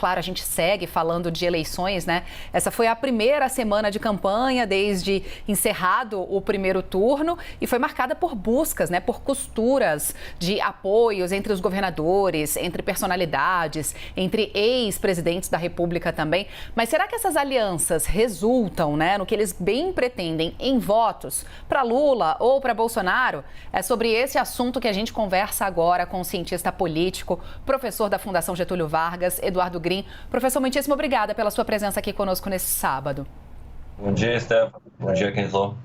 claro, a gente segue falando de eleições, né? Essa foi a primeira semana de campanha desde encerrado o primeiro turno e foi marcada por buscas, né? Por costuras de apoios entre os governadores, entre personalidades, entre ex-presidentes da República também. Mas será que essas alianças resultam, né, no que eles bem pretendem em votos para Lula ou para Bolsonaro? É sobre esse assunto que a gente conversa agora com o cientista político, professor da Fundação Getúlio Vargas, Eduardo Green. Professor, muitíssimo obrigada pela sua presença aqui conosco nesse sábado. Bom dia, Stefano. Bom dia, Kenzo.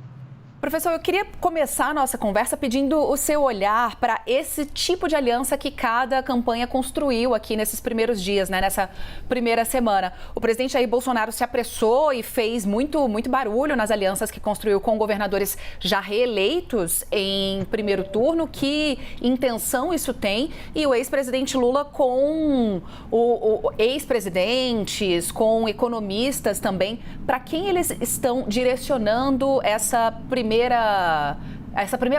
Professor, eu queria começar a nossa conversa pedindo o seu olhar para esse tipo de aliança que cada campanha construiu aqui nesses primeiros dias, né, nessa primeira semana. O presidente Jair Bolsonaro se apressou e fez muito barulho nas alianças que construiu com governadores já reeleitos em primeiro turno. Que intenção isso tem? E o ex-presidente Lula com o ex-presidentes, com economistas também. Para quem eles estão direcionando essa primeira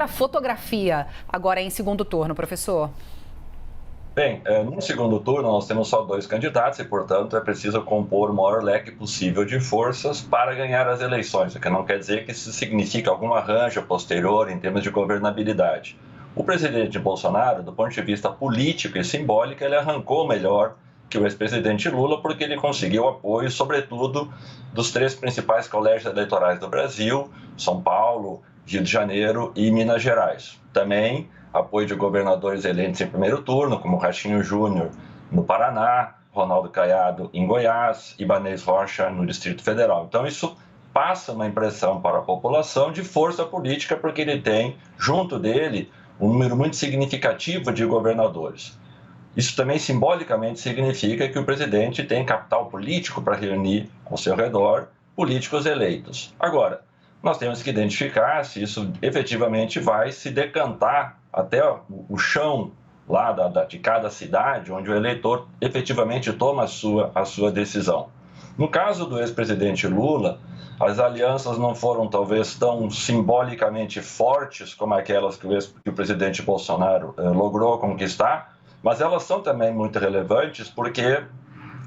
fotografia agora em segundo turno, professor? Bem, no segundo turno nós temos só 2 candidatos e, portanto, é preciso compor o maior leque possível de forças para ganhar as eleições, o que não quer dizer que isso significa algum arranjo posterior em termos de governabilidade. O presidente Bolsonaro, do ponto de vista político e simbólico, ele arrancou melhor que o ex-presidente Lula, porque ele conseguiu apoio, sobretudo, dos 3 principais colégios eleitorais do Brasil, São Paulo, Rio de Janeiro e Minas Gerais. Também apoio de governadores eleitos em primeiro turno, como Ratinho Júnior no Paraná, Ronaldo Caiado em Goiás, Ibanez Rocha no Distrito Federal. Então isso passa uma impressão para a população de força política, porque ele tem, junto dele, um número muito significativo de governadores. Isso também simbolicamente significa que o presidente tem capital político para reunir ao seu redor políticos eleitos. Agora, nós temos que identificar se isso efetivamente vai se decantar até o chão lá de cada cidade, onde o eleitor efetivamente toma a sua decisão. No caso do ex-presidente Lula, as alianças não foram talvez tão simbolicamente fortes como aquelas que o presidente Bolsonaro logrou conquistar, mas elas são também muito relevantes porque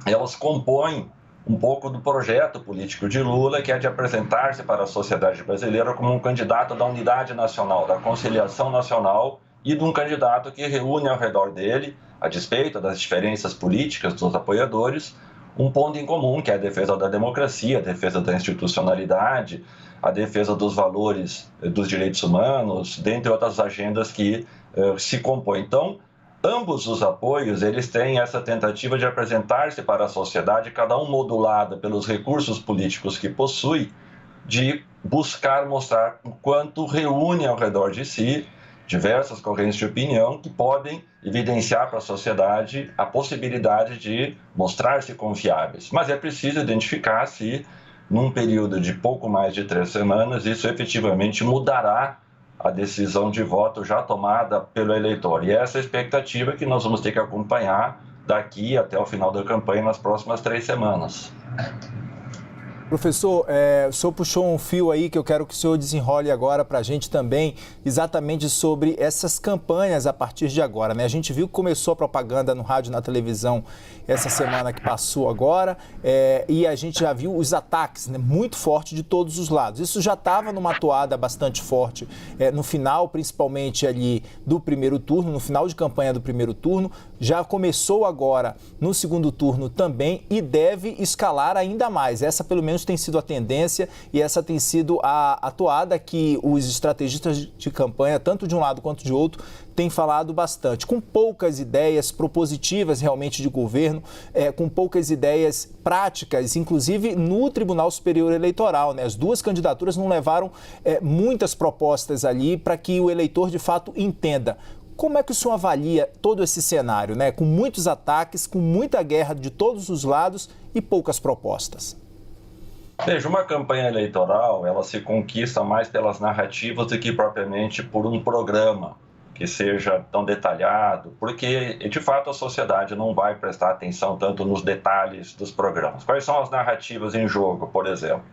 elas compõem um pouco do projeto político de Lula, que é de apresentar-se para a sociedade brasileira como um candidato da unidade nacional, da conciliação nacional e de um candidato que reúne ao redor dele, a despeito das diferenças políticas dos apoiadores, um ponto em comum, que é a defesa da democracia, a defesa da institucionalidade, a defesa dos valores dos direitos humanos, dentre outras agendas que se compõem. Então, ambos os apoios, eles têm essa tentativa de apresentar-se para a sociedade, cada um modulado pelos recursos políticos que possui, de buscar mostrar o quanto reúne ao redor de si diversas correntes de opinião que podem evidenciar para a sociedade a possibilidade de mostrar-se confiáveis. Mas é preciso identificar se, num período de pouco mais de 3 semanas, isso efetivamente mudará a decisão de voto já tomada pelo eleitor. E essa é a expectativa que nós vamos ter que acompanhar daqui até o final da campanha nas próximas 3 semanas. Professor, o senhor puxou um fio aí que eu quero que o senhor desenrole agora para a gente também, exatamente sobre essas campanhas a partir de agora, né? A gente viu que começou a propaganda no rádio e na televisão essa semana que passou agora, e a gente já viu os ataques, né, muito fortes de todos os lados. Isso já estava numa toada bastante forte no final, principalmente ali do primeiro turno, no final de campanha do primeiro turno, já começou agora no segundo turno também e deve escalar ainda mais. Essa, pelo menos, tem sido a tendência e essa tem sido a toada que os estrategistas de campanha, tanto de um lado quanto de outro, têm falado bastante, com poucas ideias propositivas realmente de governo, com poucas ideias práticas, inclusive no Tribunal Superior Eleitoral, né? As 2 candidaturas não levaram muitas propostas ali para que o eleitor de fato entenda. Como é que o senhor avalia todo esse cenário, né? Com muitos ataques, com muita guerra de todos os lados e poucas propostas? Veja, uma campanha eleitoral, ela se conquista mais pelas narrativas do que propriamente por um programa que seja tão detalhado, porque, de fato, a sociedade não vai prestar atenção tanto nos detalhes dos programas. Quais são as narrativas em jogo, por exemplo?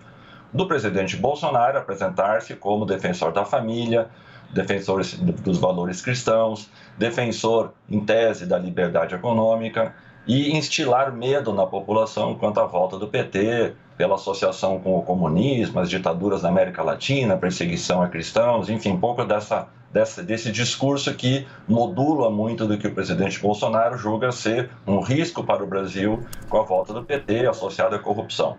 Do presidente Bolsonaro apresentar-se como defensor da família, defensor dos valores cristãos, defensor, em tese, da liberdade econômica, e instilar medo na população quanto à volta do PT, pela associação com o comunismo, as ditaduras da América Latina, perseguição a cristãos, enfim, um pouco desse discurso que modula muito do que o presidente Bolsonaro julga ser um risco para o Brasil com a volta do PT associada à corrupção.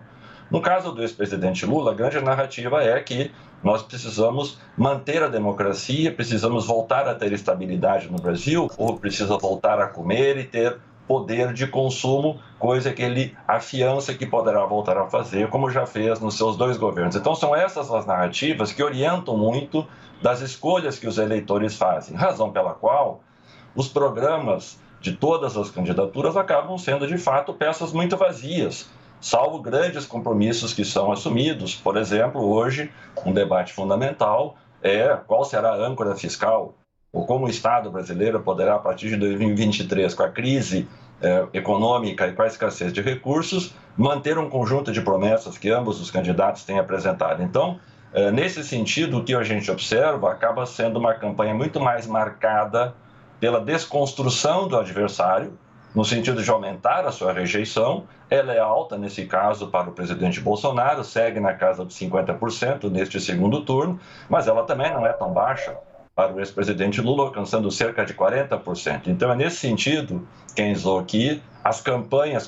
No caso do ex-presidente Lula, a grande narrativa é que nós precisamos manter a democracia, precisamos voltar a ter estabilidade no Brasil, o povo precisa voltar a comer e ter poder de consumo, coisa que ele afiança que poderá voltar a fazer, como já fez nos seus 2 governos. Então, são essas as narrativas que orientam muito das escolhas que os eleitores fazem, razão pela qual os programas de todas as candidaturas acabam sendo, de fato, peças muito vazias, salvo grandes compromissos que são assumidos. Por exemplo, hoje, um debate fundamental é qual será a âncora fiscal, ou como o Estado brasileiro poderá, a partir de 2023, com a crise econômica e com a escassez de recursos, manter um conjunto de promessas que ambos os candidatos têm apresentado. Então, nesse sentido, o que a gente observa acaba sendo uma campanha muito mais marcada pela desconstrução do adversário, no sentido de aumentar a sua rejeição. Ela é alta, nesse caso, para o presidente Bolsonaro, segue na casa dos 50% neste segundo turno, mas ela também não é tão baixa para o ex-presidente Lula, alcançando cerca de 40%. Então, é nesse sentido, Kenzo, que as campanhas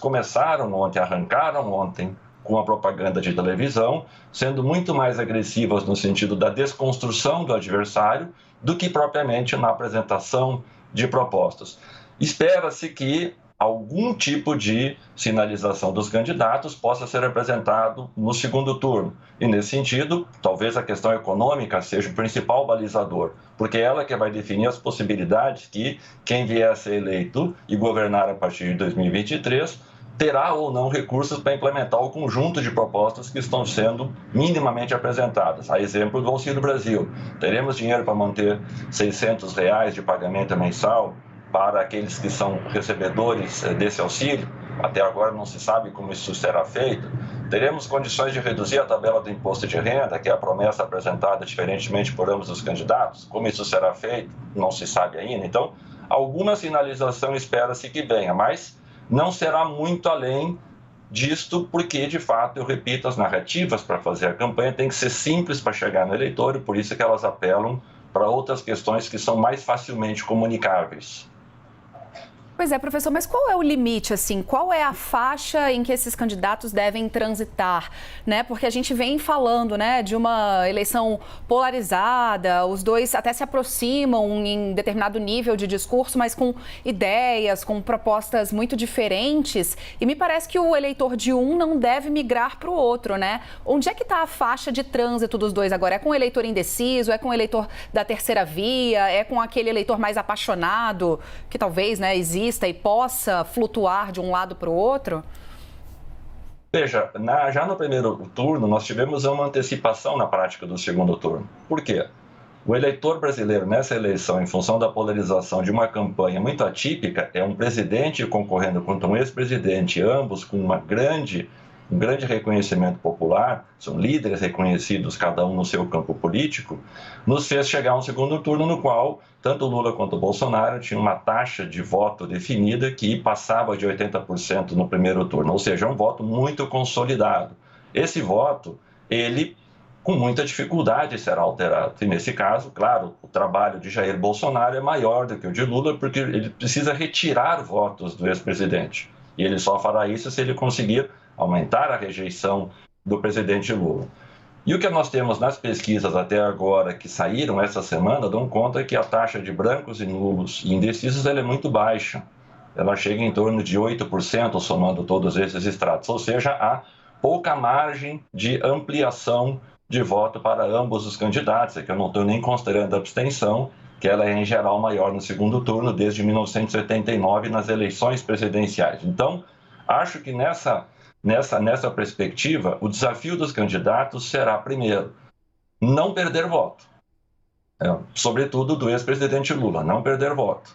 arrancaram ontem com a propaganda de televisão, sendo muito mais agressivas no sentido da desconstrução do adversário do que propriamente na apresentação de propostas. Espera-se que algum tipo de sinalização dos candidatos possa ser apresentado no segundo turno. E, nesse sentido, talvez a questão econômica seja o principal balizador, porque é ela que vai definir as possibilidades que quem vier a ser eleito e governar a partir de 2023 terá ou não recursos para implementar o conjunto de propostas que estão sendo minimamente apresentadas. A exemplo do Auxílio Brasil. Teremos dinheiro para manter R$600 de pagamento mensal para aqueles que são recebedores desse auxílio? Até agora não se sabe como isso será feito. Teremos condições de reduzir a tabela do imposto de renda, que é a promessa apresentada diferentemente por ambos os candidatos? Como isso será feito? Não se sabe ainda. Então, alguma sinalização espera-se que venha, mas não será muito além disto, porque, de fato, eu repito, as narrativas para fazer a campanha têm que ser simples para chegar no eleitor, e por isso que elas apelam para outras questões que são mais facilmente comunicáveis. Pois é, professor, mas qual é o limite, assim? Qual é a faixa em que esses candidatos devem transitar, né? Porque a gente vem falando, né, de uma eleição polarizada, os dois até se aproximam em determinado nível de discurso, mas com ideias, com propostas muito diferentes. E me parece que o eleitor de um não deve migrar para o outro, né? Onde é que está a faixa de trânsito dos dois agora? É com o eleitor indeciso? É com o eleitor da terceira via? É com aquele eleitor mais apaixonado, que talvez, né, exista e possa flutuar de um lado para o outro? Veja, já no primeiro turno, nós tivemos uma antecipação na prática do segundo turno. Por quê? O eleitor brasileiro, nessa eleição, em função da polarização de uma campanha muito atípica, é um presidente concorrendo contra um ex-presidente, ambos com um grande reconhecimento popular, são líderes reconhecidos, cada um no seu campo político, nos fez chegar a um segundo turno no qual tanto Lula quanto Bolsonaro tinham uma taxa de voto definida que passava de 80% no primeiro turno, ou seja, um voto muito consolidado. Esse voto, ele com muita dificuldade será alterado. E nesse caso, claro, o trabalho de Jair Bolsonaro é maior do que o de Lula, porque ele precisa retirar votos do ex-presidente. E ele só fará isso se ele conseguir aumentar a rejeição do presidente Lula. E o que nós temos nas pesquisas até agora que saíram essa semana dão conta que a taxa de brancos e nulos e indecisos ela é muito baixa. Ela chega em torno de 8%, somando todos esses estratos, ou seja, há pouca margem de ampliação de voto para ambos os candidatos, é que eu não estou nem considerando a abstenção, que ela é em geral maior no segundo turno desde 1989 nas eleições presidenciais. Então, acho que nessa perspectiva, o desafio dos candidatos será, primeiro, não perder voto, sobretudo do ex-presidente Lula, não perder voto.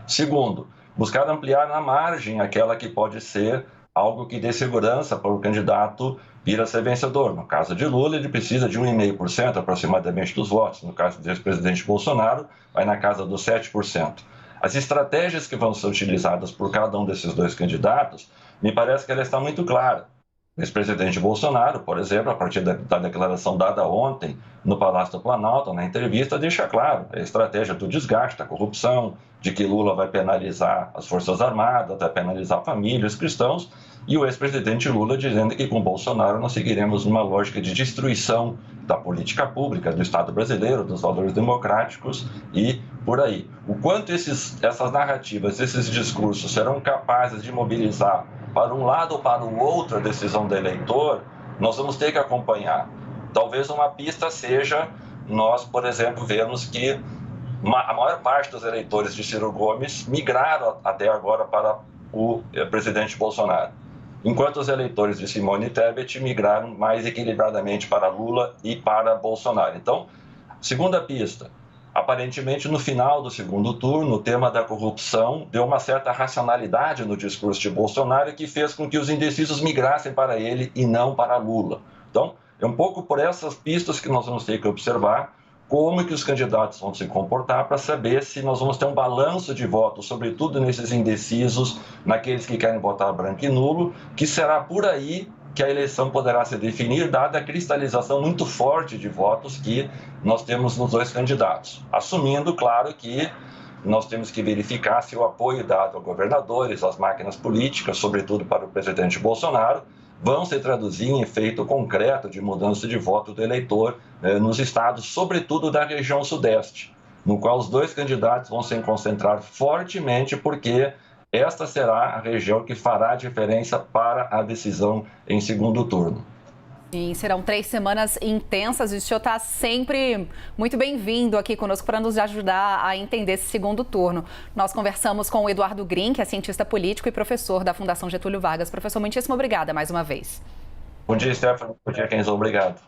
Segundo, buscar ampliar na margem aquela que pode ser algo que dê segurança para o candidato vir a ser vencedor. No caso de Lula, ele precisa de 1,5% aproximadamente dos votos. No caso do ex-presidente Bolsonaro, vai na casa dos 7%. As estratégias que vão ser utilizadas por cada um desses dois candidatos, me parece que ela está muito clara. O ex-presidente Bolsonaro, por exemplo, a partir da declaração dada ontem no Palácio do Planalto, na entrevista, deixa claro a estratégia do desgaste, da corrupção, de que Lula vai penalizar as Forças Armadas, vai penalizar famílias, cristãos, e o ex-presidente Lula dizendo que com Bolsonaro nós seguiremos numa lógica de destruição da política pública, do Estado brasileiro, dos valores democráticos e por aí. O quanto essas narrativas, esses discursos serão capazes de mobilizar para um lado ou para o outro a decisão do eleitor, nós vamos ter que acompanhar. Talvez uma pista seja nós, por exemplo, vermos que a maior parte dos eleitores de Ciro Gomes migraram até agora para o presidente Bolsonaro, enquanto os eleitores de Simone Tebet migraram mais equilibradamente para Lula e para Bolsonaro. Então, segunda pista, aparentemente no final do segundo turno, o tema da corrupção deu uma certa racionalidade no discurso de Bolsonaro que fez com que os indecisos migrassem para ele e não para Lula. Então, é um pouco por essas pistas que nós vamos ter que observar como que os candidatos vão se comportar para saber se nós vamos ter um balanço de votos, sobretudo nesses indecisos, naqueles que querem votar branco e nulo, que será por aí que a eleição poderá se definir, dada a cristalização muito forte de votos que nós temos nos dois candidatos. Assumindo, claro, que nós temos que verificar se o apoio dado a governadores, às máquinas políticas, sobretudo para o presidente Bolsonaro, vão se traduzir em efeito concreto de mudança de voto do eleitor nos estados, sobretudo da região sudeste, no qual os dois candidatos vão se concentrar fortemente, porque esta será a região que fará a diferença para a decisão em segundo turno. E serão 3 semanas intensas e o senhor está sempre muito bem-vindo aqui conosco para nos ajudar a entender esse segundo turno. Nós conversamos com o Eduardo Grin, que é cientista político e professor da Fundação Getúlio Vargas. Professor, muitíssimo obrigada mais uma vez. Bom dia, Stephanie. Bom dia, Kenzo. Obrigado.